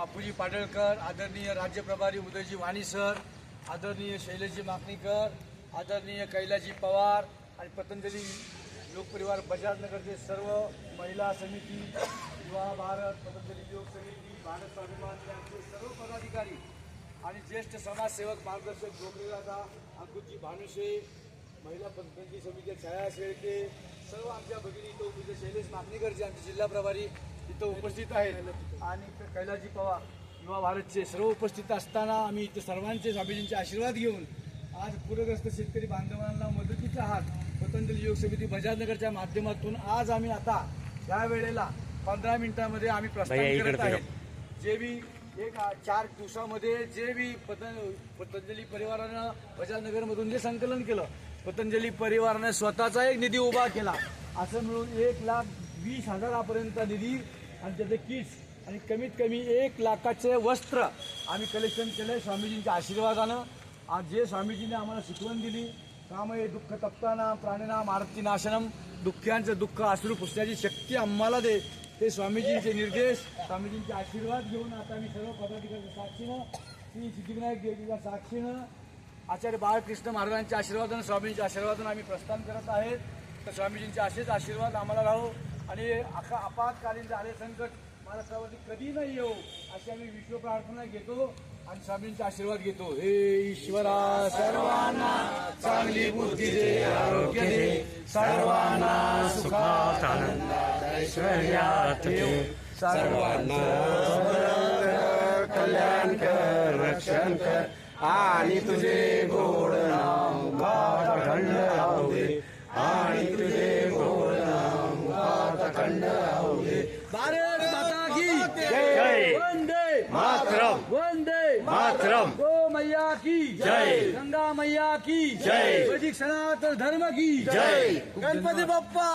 बापूजी पाडळकर, आदरणीय राज्य प्रभारी उदयजी वाणी सर, आदरणीय शैलेशजी माकणीकर, आदरणीय कैलाजी पवार आणि पतंजली लोकपरिवार बजाजनगरचे सर्व महिला समिती, युवा भारत, पतंजली योग समिती, भारत स्वाभिमान यांचे सर्व पदाधिकारी आणि ज्येष्ठ समाजसेवक मार्गदर्शक जोगरेदादा, अंकुरजी भानुशे, महिला पतंजली समिती छाया शेळके, सर्व आमच्या भगिनी इथं उपस्थित, शैलेश माकणीकरचे आमचे जिल्हा प्रभारी इथं उपस्थित आहेत आणि कैलाजी पवार युवा भारतचे सर्व उपस्थित असताना आम्ही इथे सर्वांचे स्वामीजींचे आशीर्वाद घेऊन आज पूरग्रस्त शेतकरी बांधवांना मदतीचा हात पतंजली योग समिती बजाजनगरच्या माध्यमातून आज आम्ही आता या वेळेला 15 मिनिटांमध्ये आम्ही प्रस्थान करत आहेत। जे बी एक 4 दिवसामध्ये जे बी पतंजली परिवारानं बजाजनगरमधून जे संकलन केलं, पतंजली परिवाराने स्वतःचा एक निधी उभा केला, असं मिळून 1,20,000 निधी आणि त्याचे किट्स आणि कमीत कमी 1 लाखाचे वस्त्र आम्ही कलेक्शन केले स्वामीजींच्या आशीर्वादानं। आज जे स्वामीजींनी आम्हाला शिकवण दिली, कामये दुःख तप्ताना प्राणिनाम आरती नाशनम, दुःख्यांचं दुःख अश्रू पुसण्याची शक्ती आम्हाला दे, ते स्वामीजींचे निर्देश, स्वामीजींचे आशीर्वाद घेऊन आता मी सर्व पदाधिकाऱ्यांच्या साक्षीनं, श्री सिद्धिविनायक देवीच्या साक्षीनं, आचार्य बाळकृष्ण महाराजांच्या आशीर्वादानं, स्वामींच्या आशीर्वादानं आम्ही प्रस्थान करत आहेत। तर स्वामीजींचे असेच आशीर्वाद आम्हाला राहो आणि आपत्कालीन झाले संकट महाराष्ट्रावरती कधी नाही येऊ अशी आम्ही विश्व प्रार्थना घेतो आणि स्वामींचा आशीर्वाद घेतो। हे ईश्वरा सर्वांना चांगली बुद्धी दे, आरोग्य दे, सर्वांना सुखात आनंदात ऐश्वर्यात ठेव, सर्वांना कल्याण कर, रक्षण कर आणि तुझे गोड नाम गात अखंड राहू दे, आणि तुझे गोड नाम गात अखंड राहू दे। भारत माता की जय, वंदे मातरम, वंदे मातरम, गो मैया की जय, गंगा मैया की जय, वैदिक सनातन धर्म की जय, गणपती बाप्पा।